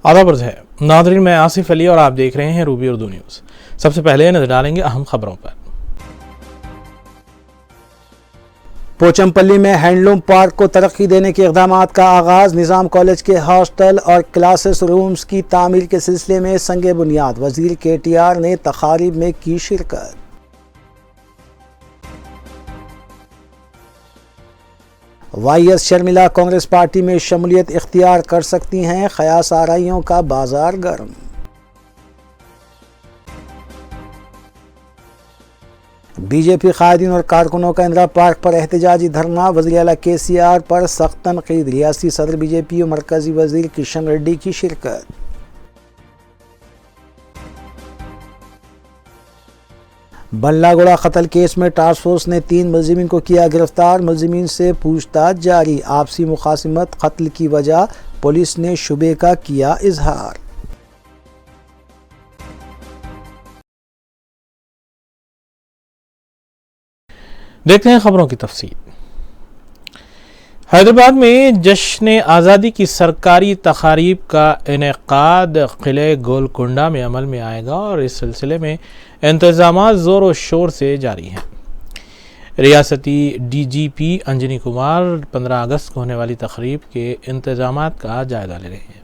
आदाब अर्ज़ है नादरीन, मैं आसिफ अली और आप देख रहे हैं रूबी उर्दू न्यूज़। सबसे पहले नजर डालेंगे अहम खबरों पर। पोचमपल्ली में हैंडलूम पार्क को तरक्की देने के इक़दामात का आगाज़। निज़ाम कॉलेज के हॉस्टल और क्लासेस रूम्स की तामीर के सिलसिले में संगे बुनियाद। वज़ीर KTR ने तक़ारीब में की शिरकत। YS शर्मिला कांग्रेस पार्टी में शमूलियत इख्तियार कर सकती हैं। ख़यास आराइयों का बाजार गर्म। BJP कायदीन और कारकुनों का इंदिरा पार्क पर एहतजाजी धरना। वज़ीर आला KCR पर सख्त तनकीद। रियासती सदर BJP और मरकजी वज़ीर किशन रेड्डी की शिरकत। बल्लागुड़ा कत्ल केस में टास्क फोर्स ने 3 मुलजिमीन को किया गिरफ्तार। मुलजिमीन से पूछताछ जारी। आपसी मुखासिमत कत्ल की वजह पुलिस ने शुबे का किया इजहार। देखते हैं खबरों की तफसील। हैदराबाद में जश्न आज़ादी की सरकारी तक़ारीब का इनेकाद किले गोलकुंडा में अमल में आएगा और इस सिलसिले में इंतज़ाम ज़ोर व शोर से जारी हैं। रियासती DGP अंजनी कुमार 15 अगस्त को होने वाली तक़रीब के इंतज़ामात का जायज़ा ले रहे हैं।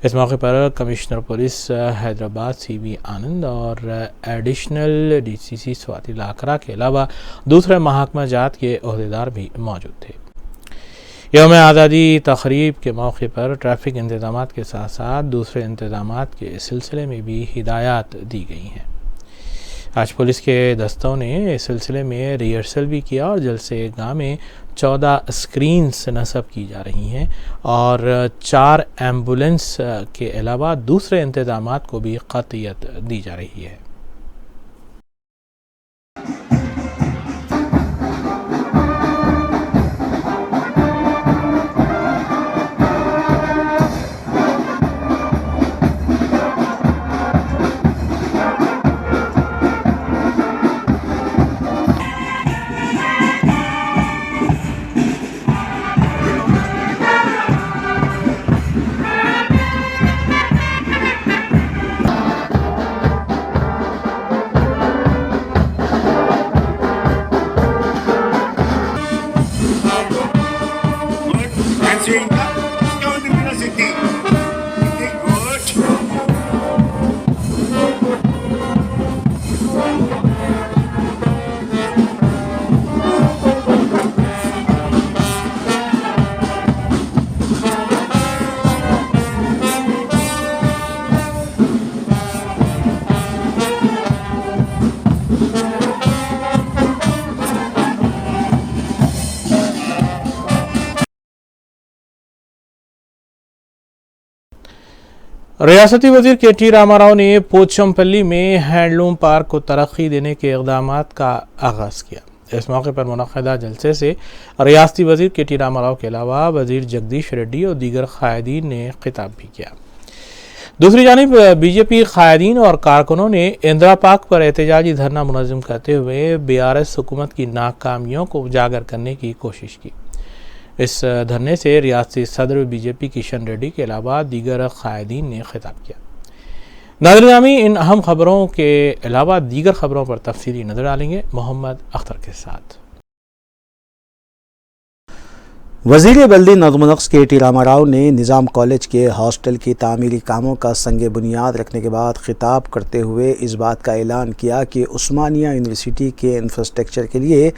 इस मौके पर कमिश्नर पुलिस हैदराबाद CB आनंद और एडिशनल DCC स्वाति लाकरा के अलावा दूसरे महकमा जात के ओहदेदार भी मौजूद थे। यौम आज़ादी तक़रीब के मौके पर ट्रैफिक इंतज़ामात के साथ साथ दूसरे इंतज़ामात के सिलसिले में भी हिदायत दी गई हैं। आज पुलिस के दस्तों ने इस सिलसिले में रिहर्सल भी किया और जलसे गाह में 14 स्क्रीन्स नस्ब की जा रही हैं और 4 एम्बुलेंस के अलावा दूसरे इंतज़ामात को भी क़तियत दी जा रही है। रियासती वज़ीर KT रामाराव ने पोचमपल्ली में हैंडलूम पार्क को तरक्की देने के इक़दामात का आगाज़ किया। इस मौके पर मुनक़दा जलसे से रियासती वज़ीर KT रामाराव के अलावा वज़ीर जगदीश रेड्डी और दीगर कायदीन ने खिताब भी किया। दूसरी जानिब BJP कायदीन और कारकुनों ने इंदिरा पार्क पर एहतजाजी धरना मुनज़्ज़म करते हुए BRS हुकूमत की नाकामियों को उजागर करने की कोशिश की। इस धरने से रियासती सदर BJP किशन रेड्डी के अलावा दीगर कायदीन ने खिताब किया। नाज़रीन, इन अहम खबरों के अलावा दीगर खबरों पर तफसीली नज़र डालेंगे मोहम्मद अख्तर के साथ। वज़ीर बल्दी नज़्म-ओ-नक्श KT रामाराव ने निज़ाम कॉलेज के हॉस्टल की तामीरी कामों का संगे बुनियाद रखने के बाद खिताब करते हुए इस बात का ऐलान किया कि उस्मानिया यूनिवर्सिटी के इंफ्रास्ट्रक्चर के लिए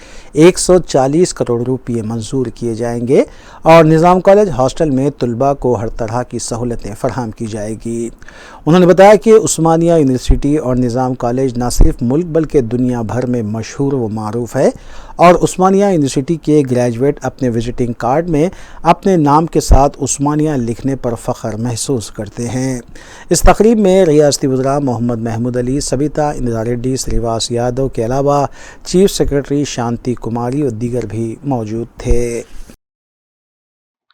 140 करोड़ रुपये मंजूर किए जाएंगे और निज़ाम कॉलेज हॉस्टल में तलबा को हर तरह की सहूलतें फराहम की जाएगी। उन्होंने बताया कि उस्मानिया यूनिवर्सिटी और निज़ाम कॉलेज न सिर्फ मुल्क बल्कि दुनिया भर में मशहूर व मारूफ है और उस्मानिया यूनिवर्सिटी के ग्रेजुएट अपने विजिटिंग कार्ड में अपने नाम के साथ उस्मानिया लिखने पर फ़ख्र महसूस करते हैं। इस तकरीब में रियासती वज़रा मोहम्मद महमूद अली, सबिता इंदिरा रेड्डी, श्रीवास यादव के अलावा चीफ सेक्रेटरी शांति कुमारी और दीगर भी मौजूद थे।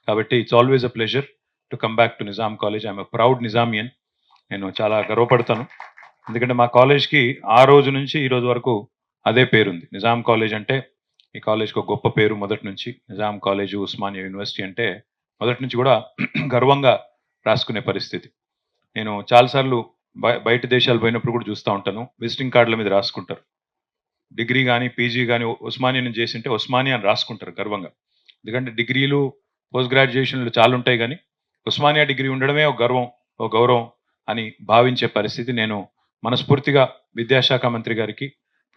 కాబట్టి it's always a pleasure to come back to Nizam college. I'm a proud Nizamian. నేను చాలా గర్వపడతాను ఎందుకంటే మా కాలేజ్కి ఆ రోజు నుంచి ఈ రోజు వరకు అదే పేరుంది. నిజాం కాలేజ్ అంటే ఈ కాలేజ్కి ఒక గొప్ప పేరు మొదటి నుంచి. నిజాం కాలేజ్, ఉస్మానియా యూనివర్సిటీ అంటే మొదటి నుంచి కూడా గర్వంగా రాసుకునే పరిస్థితి. నేను చాలాసార్లు బయట దేశాలు పోయినప్పుడు కూడా చూస్తూ ఉంటాను. విజిటింగ్ కార్డుల మీద రాసుకుంటారు. డిగ్రీ కానీ పీజీ కానీ ఉస్మానియా నుంచి చేసింటే ఉస్మానియా అని రాసుకుంటారు గర్వంగా. ఎందుకంటే డిగ్రీలు పోస్ట్ గ్రాడ్యుయేషన్లు చాలా ఉంటాయి కానీ ఉస్మానియా డిగ్రీ ఉండడమే ఒక గర్వం, ఒక గౌరవం అని భావించే పరిస్థితి. నేను మనస్ఫూర్తిగా విద్యాశాఖ మంత్రి గారికి,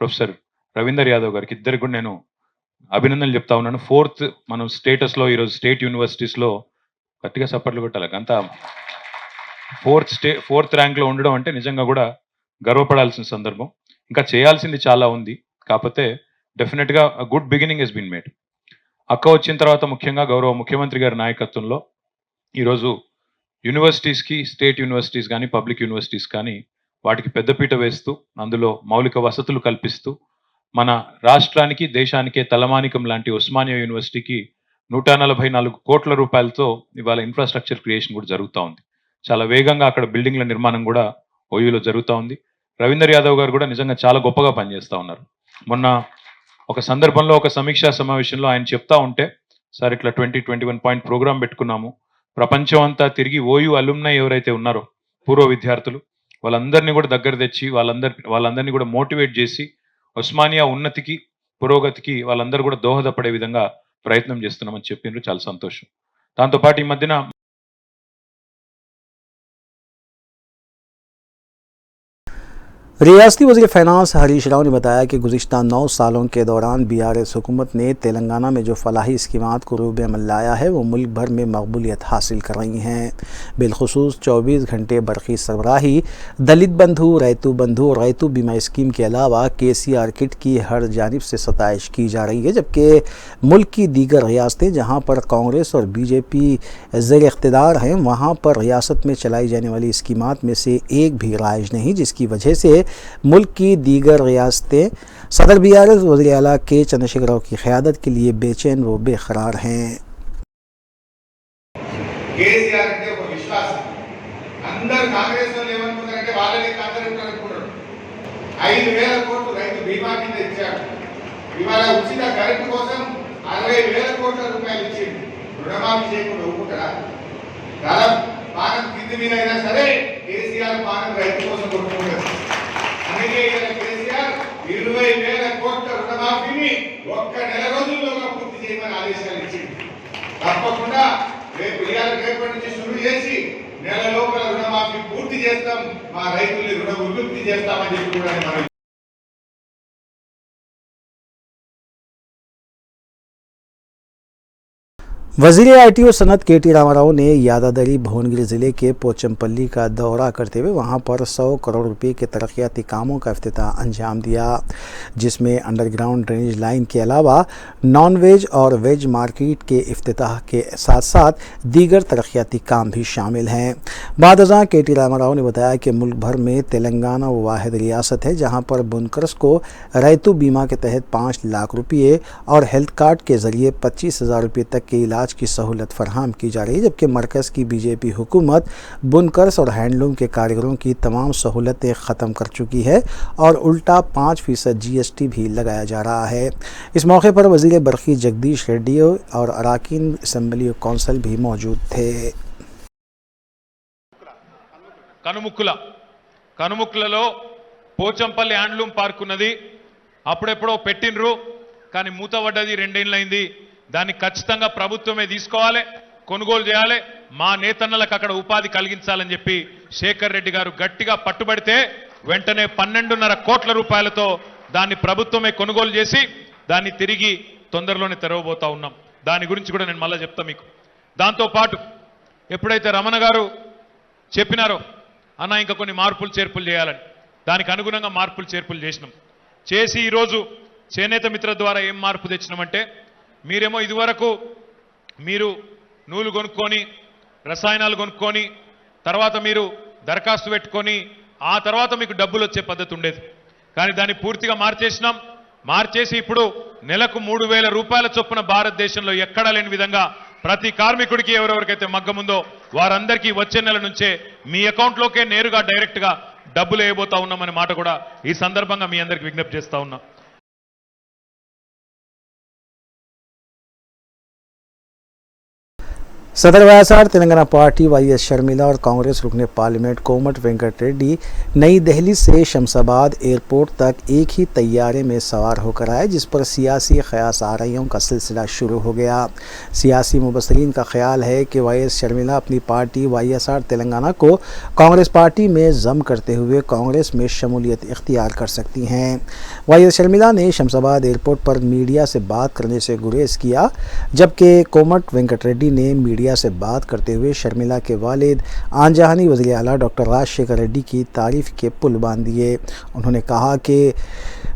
ప్రొఫెసర్ రవీందర్ యాదవ్ గారికి ఇద్దరికి కూడా నేను అభినందనలు చెప్తా ఉన్నాను. మనం స్టేటస్లో ఈరోజు స్టేట్ యూనివర్సిటీస్లో గట్టిగా సప్పట్లు కొట్టాలి. అంతా ఫోర్త్ ర్యాంక్లో ఉండడం అంటే నిజంగా కూడా గర్వపడాల్సిన సందర్భం. ఇంకా చేయాల్సింది చాలా ఉంది. కాకపోతే డెఫినెట్గా good beginning has been made. అక్క వచ్చిన తర్వాత ముఖ్యంగా గౌరవ ముఖ్యమంత్రి గారి నాయకత్వంలో ఈరోజు యూనివర్సిటీస్కి, స్టేట్ యూనివర్సిటీస్ కానీ పబ్లిక్ యూనివర్సిటీస్ కానీ వాటికి పెద్దపీట వేస్తూ అందులో మౌలిక వసతులు కల్పిస్తూ మన రాష్ట్రానికి, దేశానికే తలమానికం లాంటి ఉస్మానియా యూనివర్సిటీకి 144 కోట్ల రూపాయలతో ఇవాళ ఇన్ఫ్రాస్ట్రక్చర్ క్రియేషన్ కూడా జరుగుతూ ఉంది. చాలా వేగంగా అక్కడ బిల్డింగ్ల నిర్మాణం కూడా ఓయూలో జరుగుతూ ఉంది. రవీందర్ యాదవ్ గారు కూడా నిజంగా చాలా గొప్పగా పనిచేస్తూ ఉన్నారు. మొన్న ఒక సందర్భంలో ఒక సమీక్షా సమావేశంలో ఆయన చెప్తా ఉంటే, సార్ ఇట్లా 2021 పాయింట్ ప్రోగ్రామ్ పెట్టుకున్నాము, ప్రపంచం అంతా తిరిగి ఓయూ అలుమ్నై ఎవరైతే ఉన్నారో పూర్వ విద్యార్థులు వాళ్ళందరినీ కూడా దగ్గర తెచ్చి వాళ్ళందరినీ కూడా మోటివేట్ చేసి ఉస్మానియా ఉన్నతికి, పురోగతికి వాళ్ళందరూ కూడా దోహదపడే విధంగా ప్రయత్నం చేస్తున్నామని చెప్పిండ్రు. చాలా సంతోషం. దాంతోపాటు ఈ మధ్యన रियासती वज़ीर फ़ाइनांस हरीश राव ने बताया कि गुज़िश्ता 9 सालों के दौरान बीआरएस हुकूमत ने तेलंगाना में जो फलाही स्कीमात को रूब अमल लाया है वो मुल्क भर में मकबूलियत हासिल कर रही हैं। बिलखुसूस 24 घंटे बरक़ी सरबराही, दलित बंधु, रैतू बीमा स्कीम के अलावा KCR किट की हर जानिब से सताइश की जा रही है, जबकि मुल्क की दीगर रियासतें जहाँ पर कांग्रेस और बीजेपी ज़ेर इख्तिदार हैं वहाँ पर रियासत में चलाई जाने वाली स्कीमात में से एक भी राइज नहीं, जिसकी वजह से मुल्क की दीगर रियासतें सदर बीआरएस वज़ीर आला के चंद्रशेखर राव की क़यादत के लिए बेचैन व बेकरार हैं। కేసీఆర్ అంటే ఒక విశ్వాసం. అందరు కాంగ్రెస్ వాళ్ళు ఏమనుకున్నారంటే వాళ్ళని కాంగ్రెస్ అనుకున్నారు. 5,000 కోట్లు రైతు బీమా కింద ఇచ్చారు. ఇవాళ ఉచిత కరెంటు కోసం 60,000 కోట్ల రూపాయలు ఇచ్చింది. రుణమాఫీ చేయకుండా ఒప్పుకుంటారా? చాలా పానం కింది మీద అయినా సరే కేసీఆర్ పానం రైతు కోసం కొట్టుకుంటారు. అందుకే కేసీఆర్ 20,000 కోట్ల రుణమాఫీని ఒక్క నెల రోజుల్లోగా పూర్తి చేయమని ఆదేశాలు ఇచ్చింది. తప్పకుండా రేపటి నుంచి శురు చేసి నెల లోపల రుణమాఫీ పూర్తి చేస్తాం, మా రైతుల్ని రుణ విముక్తి చేస్తామని చెప్పి కూడా మనం वज़ीर IT और सनत KT रामाराव ने यादादरी भुवनगिरी ज़िले के पोचमपल्ली का दौरा करते हुए वहां पर 100 करोड़ रुपए के तरक्याती कामों का इफ्तिताह अंजाम दिया, जिसमें अंडरग्राउंड ड्रेनेज लाइन के अलावा नॉन वेज और वेज मार्केट के इफ्तिताह के साथ साथ दीगर तरक्याती काम भी शामिल हैं। बादशाह KT रामाराव ने बताया कि मुल्क भर में तेलंगाना वो वाहिद रियासत है जहाँ पर बुनकर्स को रैतू बीमा के तहत 5 लाख रुपये और हेल्थ कार्ड के ज़रिए 25,000 रुपये तक के इलाज की सहूलत फराहम की जा रही है, जबकि मरकज़ की बीजेपी हुकूमत बुनकर्स और हैंडलूम के कारीगरों की तमाम सहूलतें ख़त्म कर चुकी है और उल्टा 5% GST भी लगाया जा रहा है। इस मौके पर वज़ीर बरक़ी जगदीश रेड्डी और अराकीन असम्बली कौंसिल भी मौजूद थे। కనుముక్కులలో పోచంపల్లి హ్యాండ్లూమ్ పార్క్ ఉన్నది. అప్పుడెప్పుడో పెట్టినరు కానీ మూత పడ్డది, 2 ఏళ్ళైంది. దాన్ని ఖచ్చితంగా ప్రభుత్వమే తీసుకోవాలి, కొనుగోలు చేయాలి, మా నేతన్నలకు అక్కడ ఉపాధి కలిగించాలని చెప్పి శేఖర్ రెడ్డి గారు గట్టిగా పట్టుబడితే వెంటనే 12.5 కోట్ల రూపాయలతో దాన్ని ప్రభుత్వమే కొనుగోలు చేసి దాన్ని తిరిగి తొందరలోనే తెరవబోతా ఉన్నాం. దాని గురించి కూడా నేను మళ్ళీ చెప్తా మీకు. దాంతో పాటు ఎప్పుడైతే రమణ గారు చెప్పినారో అన్న ఇంకా కొన్ని మార్పులు చేర్పులు చేయాలని, దానికి అనుగుణంగా మార్పులు చేర్పులు చేసినాం. చేసి ఈరోజు చేనేత మిత్ర ద్వారా ఏం మార్పు తెచ్చినామంటే, మీరేమో ఇదివరకు మీరు నూలు కొనుక్కొని రసాయనాలు కొనుక్కొని తర్వాత మీరు దరఖాస్తు పెట్టుకొని ఆ తర్వాత మీకు డబ్బులు వచ్చే పద్ధతి ఉండేది. కానీ దాన్ని పూర్తిగా మార్చేసినాం. మార్చేసి ఇప్పుడు నెలకు 3,000 రూపాయల చొప్పున భారతదేశంలో ఎక్కడా లేని విధంగా ప్రతి కార్మికుడికి ఎవరెవరికైతే మగ్గం ఉందో వారందరికీ వచ్చే నెల నుంచే మీ అకౌంట్లోకే నేరుగా డైరెక్ట్గా డబ్బులు వేయబోతా ఉన్నామనే మాట కూడా ఈ సందర్భంగా మీ అందరికీ విజ్ఞప్తి చేస్తా ఉన్నాం. सदर YSR Telangana party YS Sharmila और कांग्रेस रुकने पार्लियामेंट कोमट वेंकट रेड्डी नई दिल्ली से शमशाबाद एयरपोर्ट तक एक ही तैयारे में सवार होकर आए, जिस पर सियासी क़यास आराइयों का सिलसिला शुरू हो गया। सियासी मुबसरीन का ख्याल है कि वाईएस शर्मिला अपनी पार्टी वाईएसआर तेलंगाना को कांग्रेस पार्टी में जम करते हुए कांग्रेस में शमूलियत इख्तियार कर सकती हैं। वाईएस शर्मिला ने शमशाबाद एयरपोर्ट पर मीडिया से बात करने से गुरेज किया, जबकि कोमट वेंकट रेड्डी ने मीडिया से बात करते हुए शर्मिला के वालिद आनजहानी वज़ीर आला डॉक्टर राजशेखर रेड्डी की तारीफ के पुल बांध दिए। उन्होंने कहा कि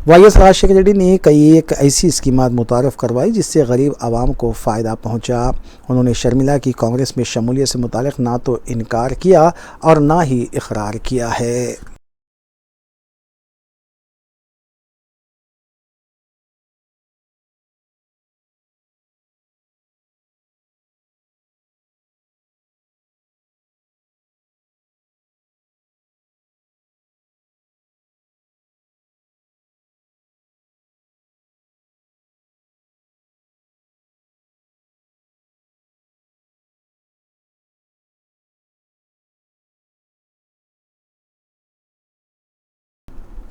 वाईएस राजशेखर रेड्डी ने कई एक ऐसी स्कीमात मुतारफ़ करवाई जिससे गरीब आवाम को फ़ायदा पहुंचा। उन्होंने शर्मिला की कांग्रेस में शमूलियत से मुतालिक ना तो इनकार किया और ना ही इकरार किया है।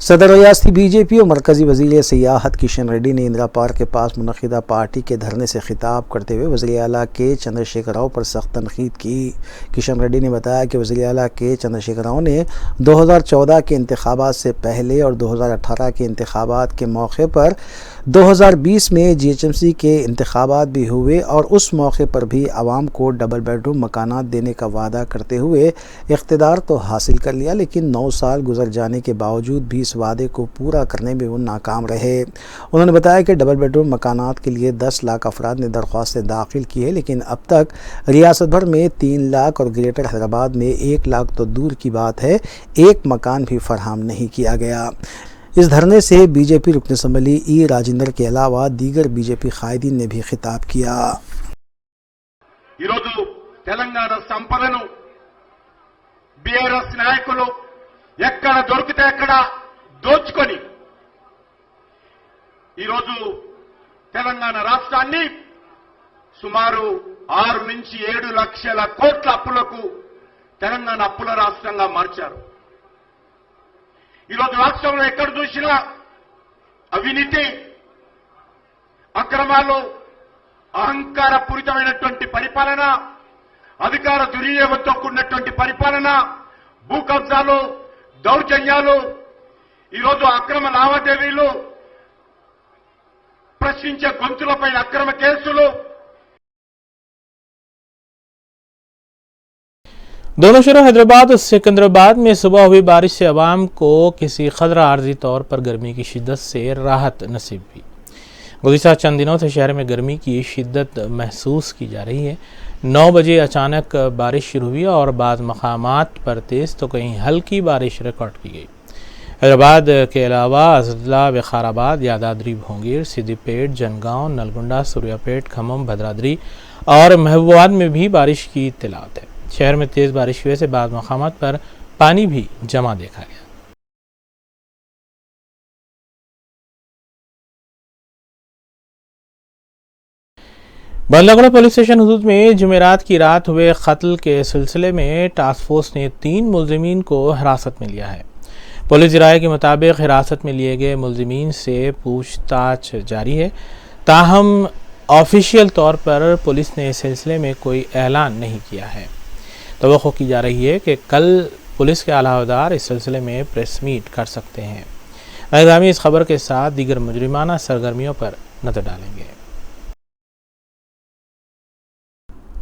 सदर रियासती बीजेपी और मरकज़ी वज़ीर सियाहत किशन रेड्डी ने इंदिरा पार्क के पास मुनक़िदा पार्टी के धरने से खिताब करते हुए वज़ीर आला के चंद्रशेखर राव पर सख्त तनक़ीद की। किशन रेड्डी ने बताया कि वज़ीर आला के चंद्रशेखर राव ने 2014 के इंतखाबात से पहले और 2018 के इंतखाबात के मौके पर 2020 में जीएचएमसी के इंतखाबात भी हुए और उस मौके पर भी आवाम को डबल बेडरूम मकानात देने का वादा करते हुए इक़्तिदार तो हासिल कर लिया, लेकिन 9 साल गुजर जाने के बावजूद भी इस वादे को पूरा करने में वो नाकाम रहे। उन्होंने बताया कि डबल बेडरूम मकानात के लिए 10 लाख अफराद ने दरख्वास्तें दाखिल की है, लेकिन अब तक रियासत भर में 3 लाख और ग्रेटर हैदराबाद में 1 लाख तो दूर की बात है, एक मकान भी फराहम नहीं किया गया। इस धरने से बीजेपी रुकन असम्बली ई राजेंद्र के अलावा दीगर बीजेपी कायदीन ने भी खिताब किया। తెలంగాణ సంపదను బీఆర్ఎస్ నాయకులు ఎక్కడ దొరికితే అక్కడ దోచుకొని ఈరోజు తెలంగాణ రాష్ట్రాన్ని సుమారు 6 నుంచి 7 లక్షల కోట్ల అప్పులకు తెలంగాణ అప్పుల రాష్ట్రంగా మార్చారు. ఈరోజు రాష్ట్రంలో ఎక్కడ చూసినా అవినీతి, అక్రమాలు, అహంకారపూరితమైనటువంటి పరిపాలన, అధికార దుర్వినియోగంతో కూడినటువంటి పరిపాలన, భూ కబ్జాలు, దౌర్జన్యాలు, ఈరోజు అక్రమ లావాదేవీలు, ప్రశ్నించే గొంతులపై అక్రమ కేసులు. दोनों शहरों हैदराबाद और सिकंदराबाद में सुबह हुई बारिश से अवाम को किसी खतरा आर्जी तौर पर गर्मी की शिद्दत से राहत नसीब हुई। गुज़िश्ता चंद दिनों से शहर में गर्मी की शिद्दत महसूस की जा रही है। 9 बजे अचानक बारिश शुरू हुई और बाद मकामात पर तेज़ तो कहीं हल्की बारिश रिकॉर्ड की गई। हैदराबाद के अलावा अजला, विखाराबाद, यादाद्री, भोंगीर, सिद्दीपेट, जनगांव, नलगुंडा, सूर्यापेट, खम्मम, भद्राद्री और महबूबाबाद में भी बारिश की इत्तलात है। शहर में तेज़ बारिश की वजह से बाद मकामात पर पानी भी जमा देखा गया। बल्लागुड़ा पुलिस स्टेशन हुदूद में जुमेरात की रात हुए कत्ल के सिलसिले में टास्क फोर्स ने 3 मुलजिमीन को हिरासत में लिया है। पुलिस राय के मुताबिक हिरासत में लिए गए मुलजिमीन से पूछताछ जारी है। ताहम ऑफिशियल तौर पर पुलिस ने इस सिलसिले में कोई ऐलान नहीं किया है। तवक्को की जा रही है कि कल पुलिस के आलादार इस सिलसिले में प्रेस मीट कर सकते हैं। नज़ामी इस खबर के साथ दीगर मुजरिमाना सरगर्मियों पर नजर डालेंगे।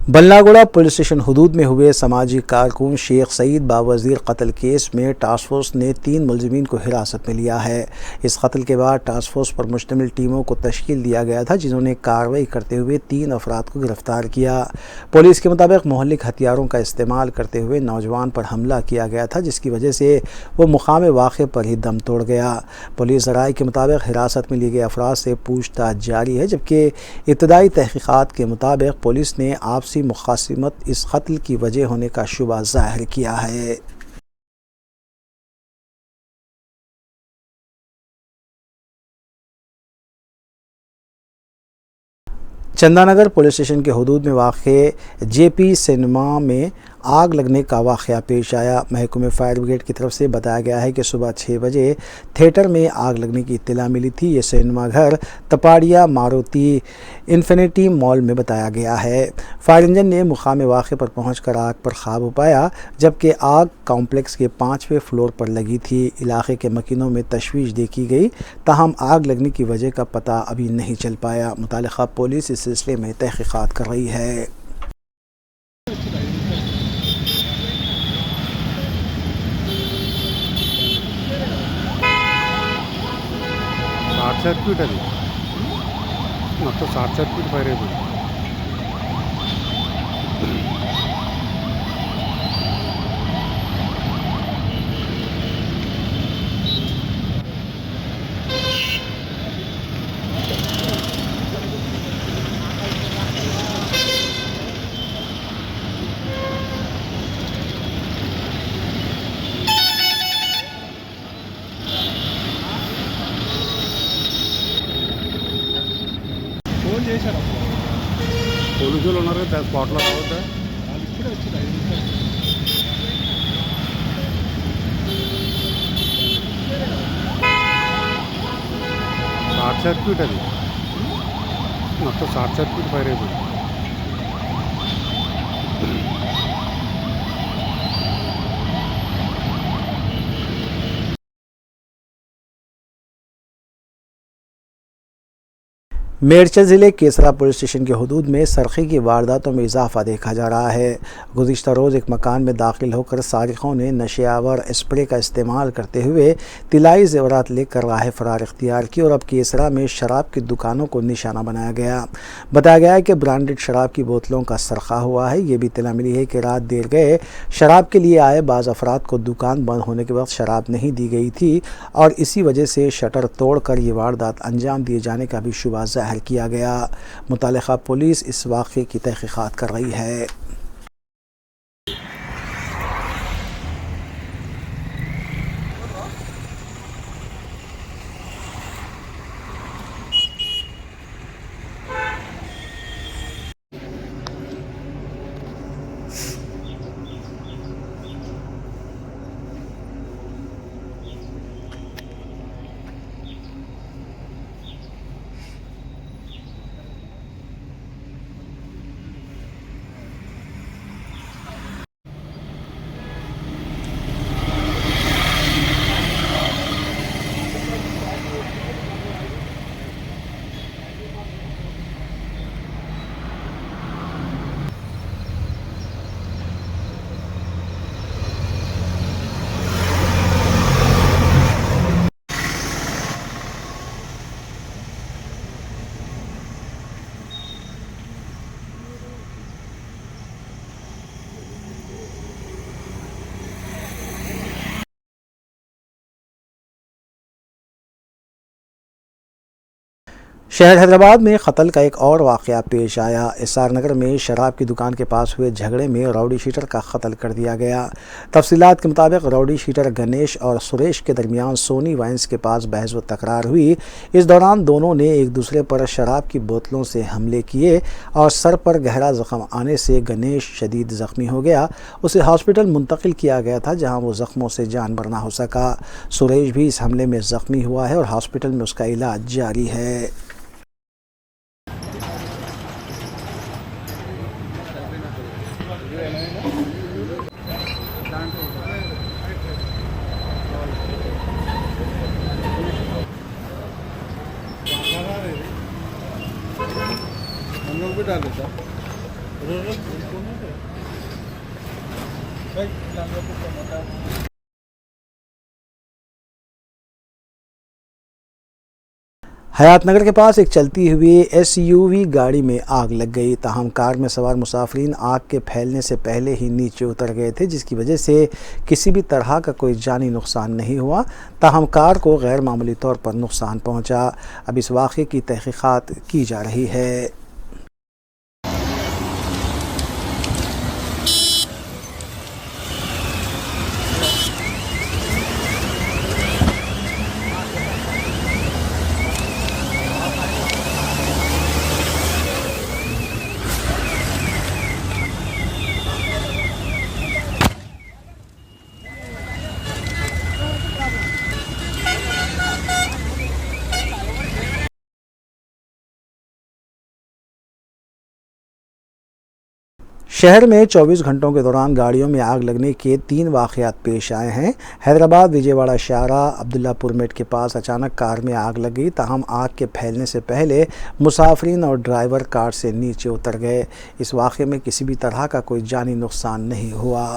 बल्लागुड़ा पुलिस स्टेशन हुदूद में हुए समाजी कारकुन शेख सईद बावज़ीर कत्ल केस में टास्क फोर्स ने 3 मुलजिमीन को हिरासत में लिया है। इस कत्ल के बाद टास्क फोर्स पर मुश्तमिल टीमों को तश्कील दिया गया था, जिन्होंने कार्रवाई करते हुए 3 अफराद को गिरफ्तार किया। पुलिस के मुताबिक मोहल्लिक हथियारों का इस्तेमाल करते हुए नौजवान पर हमला किया गया था, जिसकी वजह से वो मुकाम वाक़े पर ही दम तोड़ गया। पुलिस राय के मुताबिक हिरासत में लिए गए अफराद से पूछताछ जारी है, जबकि इब्तदाई तहकीक़ात के मुताबिक पुलिस ने आपसी मुखासिमत इस कत्ल की वजह होने का शुबा जाहिर किया है। चंदानगर पुलिस स्टेशन के हदूद में वाक़े जेपी सिनेमा में आग लगने का वाक़या पेश आया। महकमे फायर ब्रिगेड की तरफ से बताया गया है कि सुबह 6 बजे थिएटर में आग लगने की इत्तला मिली थी। ये सिनेमा घर तपाड़िया मारुति इन्फिनिटी मॉल में बताया गया है। फायर इंजन ने मुकाम वाक़े पर पहुंचकर आग पर काबू पाया, जबकि आग कॉम्प्लेक्स के 5वें फ्लोर पर लगी थी। इलाके के मकीनों में तशवीश देखी गई, ताहम आग लगने की वजह का पता अभी नहीं चल पाया। मुतालिका पुलिस इस सिलसिले में तहकीकात कर रही है। షార్ట్ సర్క్యూట్ అది మొత్తం షార్ట్ సర్క్యూట్ ఫైర్ అయిపోయింది. పోలీసులు ఉన్నారు కదా స్పాట్లో రావద్దా? షార్ట్ సర్క్యూట్ అది మొత్తం షార్ట్ సర్క్యూట్ ఫైర్ అయిపోయింది. मेरठ ज़िले केसरा पुलिस स्टेशन के हदूद में सरक़ी की वारदातों में इजाफा देखा जा रहा है। गुज़िश्ता रोज़ एक मकान में दाखिल होकर सारिक़ों ने नशेआवर स्प्रे का इस्तेमाल करते हुए तिलाई ज़ेवरात लेकर राह फरार इख्तियार की और अब केसरा में शराब की दुकानों को निशाना बनाया गया। बताया गया है कि ब्रांडेड शराब की बोतलों का सरक़ा हुआ है। ये भी इत्तला मिली है कि रात देर गए शराब के लिए आए बाज़ अफराद को दुकान बंद होने के वक्त शराब नहीं दी गई थी और इसी वजह से शटर तोड़कर ये वारदात अंजाम दिए जाने का भी शुबा ज़ाहिर किया गया। मुतालिका पुलिस इस वाक़े की तहकीकात कर रही है। शहर हैदराबाद में कत्ल का एक और वाक़या पेश आया। एसआर नगर में शराब की दुकान के पास हुए झगड़े में राउडी शीटर का कत्ल कर दिया गया। तफसीलात के मुताबिक राउडी शीटर गणेश और सुरेश के दरमियान सोनी वाइन्स के पास बहस व तकरार हुई। इस दौरान दोनों ने एक दूसरे पर शराब की बोतलों से हमले किए और सर पर गहरा ज़ख्म आने से गणेश शदीद ज़ख्मी हो गया। उसे हॉस्पिटल मुंतकिल किया गया था, जहाँ वो ज़ख्मों से जान बर ना हो सका। सुरेश भी इस हमले में ज़ख्मी हुआ है और हॉस्पिटल में उसका इलाज जारी है। हयातनगर के पास एक चलती हुई एसयूवी गाड़ी में आग लग गई। ताहम कार में सवार मुसाफिरीन आग के फैलने से पहले ही नीचे उतर गए थे, जिसकी वजह से किसी भी तरह का कोई जानी नुकसान नहीं हुआ। ताहम कार को गैर मामूली तौर पर नुकसान पहुंचा। अब इस वाक़े की तहकीकात की जा रही है। शहर में 24 घंटों के दौरान गाड़ियों में आग लगने के 3 वाक़यात पेश आए हैं। हैदराबाद विजयवाड़ा शाहरा अब्दुल्लापुर मेट के पास अचानक कार में आग लगी, ताहम आग के फैलने से पहले मुसाफिरीन और ड्राइवर कार से नीचे उतर गए। इस वाक़े में किसी भी तरह का कोई जानी नुकसान नहीं हुआ।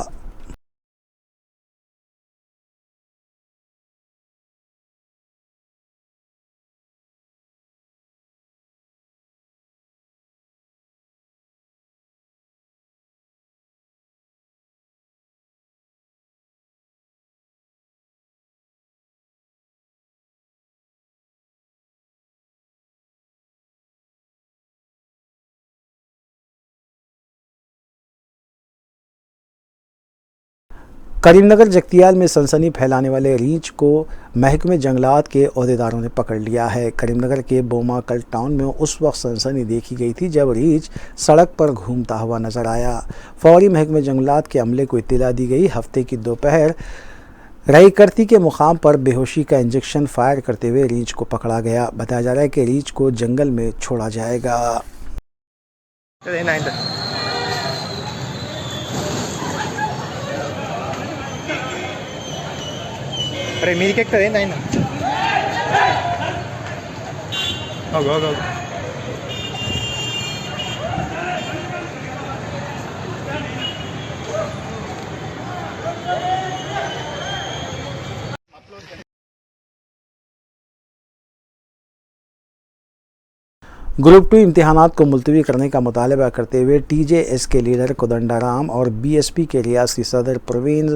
करीमनगर जगतियाल में सनसनी फैलाने वाले रीछ को महकमे जंगलात के ओहदेदारों ने पकड़ लिया है। करीमनगर के बोमाकल टाउन में उस वक्त सनसनी देखी गई थी जब रीछ सड़क पर घूमता हुआ नजर आया। फौरी महकमे जंगलात के अमले को इत्तला दी गई। हफ्ते की दोपहर रईकर्ती के मुकाम पर बेहोशी का इंजेक्शन फायर करते हुए रीछ को पकड़ा गया। बताया जा रहा है कि रीछ को जंगल में छोड़ा जाएगा। अरे మీరికి ఎక్కుతది నాయన ఓగో ఓగో ग्रुप 2 इम्तिहानात को मुलतवी करने का मुतालबा करते हुए TJS के लीडर कोदंडाराम और BSP के रियासती सदर परवीन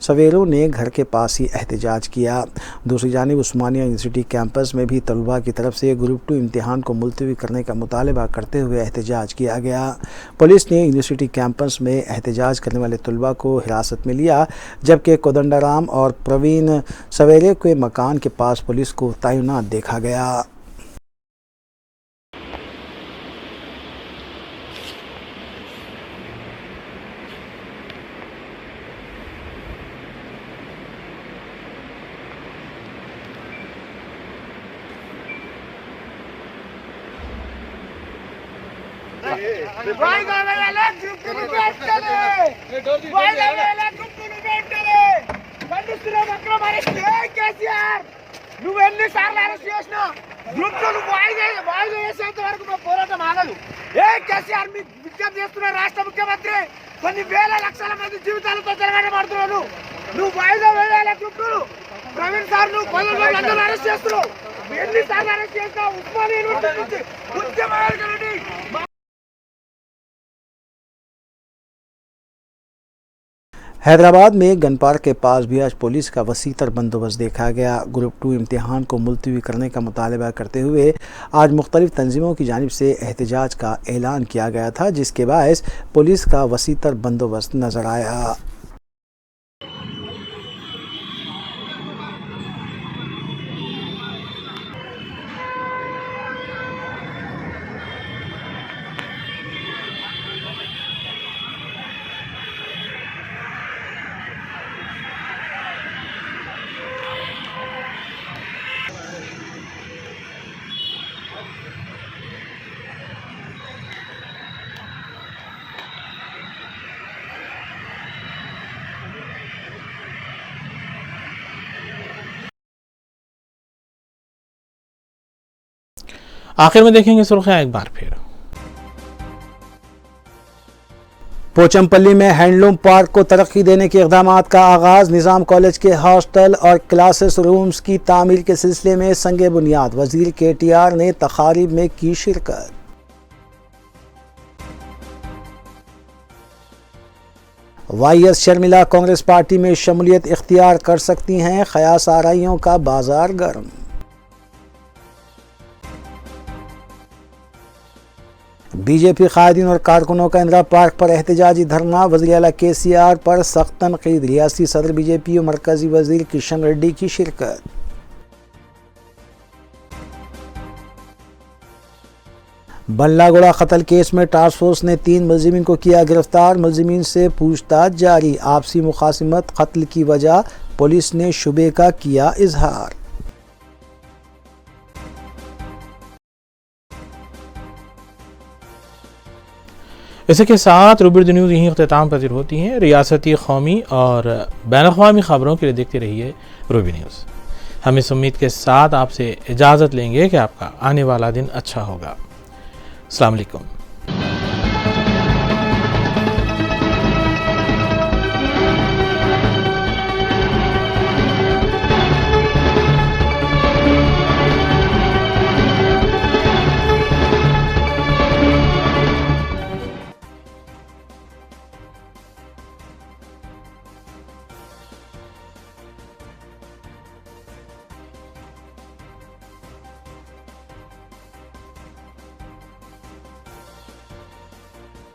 सवेरों ने घर के पास ही एहतजाज किया। दूसरी जानिब उस्मानिया यूनिवर्सिटी कैंपस में भी तलबा की तरफ से ग्रुप 2 इम्तिहान को मुलतवी करने का मुतालबा करते हुए एहतजाज किया गया। पुलिस ने यूनिवर्सिटी कैंपस में एहतजाज करने वाले तलबा को हिरासत में लिया, जबकि कोदंडाराम और प्रवीण सवेरे के मकान के पास पुलिस को तैनात देखा गया। నువ్వు ఎన్నిసార్లు అరెస్ట్ చేసినా గ్రూప్ ను వాయిదా వేసేంత వరకు మా పోరాటం ఆగదు. ఏ కేసీఆర్ మీ విజ్ఞప్తి చేస్తున్న రాష్ట్ర ముఖ్యమంత్రి కొన్ని వేల లక్షల మంది జీవితాలతో తిరగబడుతున్నాను. నువ్వు వాయిదా వేయాలి. గ్రూప్ ను ప్రవీణ్ సార్ నువ్వు 10 రోజులు అందరూ అరెస్ట్ చేస్తున్నావు. ఎన్నిసార్లు అరెస్ట్ చేసినా ఉస్మానియా యూనివర్సిటీ నుంచి ఉద్యమాలు हैदराबाद में गन पार्क के पास भी आज पुलिस का वसीतर बंदोबस्त देखा गया। ग्रुप 2 इम्तिहान को मुलतवी करने का मुतालबा करते हुए आज मुख्तलिफ तंजीमों की जानिब से एहतजाज का ऐलान किया गया था, जिसके बायस पुलिस का वसीतर बंदोबस्त नजर आया। आखिर में देखेंगे सुर्खियां एक बार फिर। पोचमपल्ली में हैंडलूम पार्क को तरक्की देने के इक़दामात का आगाज़। निज़ाम कॉलेज के हॉस्टल और क्लासेस रूम्स की तामीर के सिलसिले में संगे बुनियाद। वज़ीर KTR ने तक़ारीब में की शिरकत। YS शर्मिला कांग्रेस पार्टी में शमूलियत इख्तियार कर सकती हैं। ख़यास आराइयों का बाजार गर्म। बीजेपी कायदीन और कारकुनों का इंदिरा पार्क पर एहतजाजी धरना। वज़ीर आला KCR पर सख्त तनकीद। रियासती सदर BJP और मरकजी वज़ीर किशन रेड्डी की शिरकत। बल्लागुड़ा कत्ल केस में टास्क फोर्स ने 3 मुलजिमीन को किया गिरफ्तार। मुलजिमीन से पूछताछ जारी। आपसी मुखासिमत कत्ल की वजह, पुलिस ने शुबे का किया इजहार। इसी के साथ रूबी न्यूज़ यहीं अख्ताम पजीर होती हैं। रियासती, कौमी और बैन-अ-क़वामी ख़बरों के लिए देखते रहिए रूबी न्यूज़। हम इस उम्मीद के साथ आपसे इजाज़त लेंगे कि आपका आने वाला दिन अच्छा होगा। अस्सलाम वालेकुम।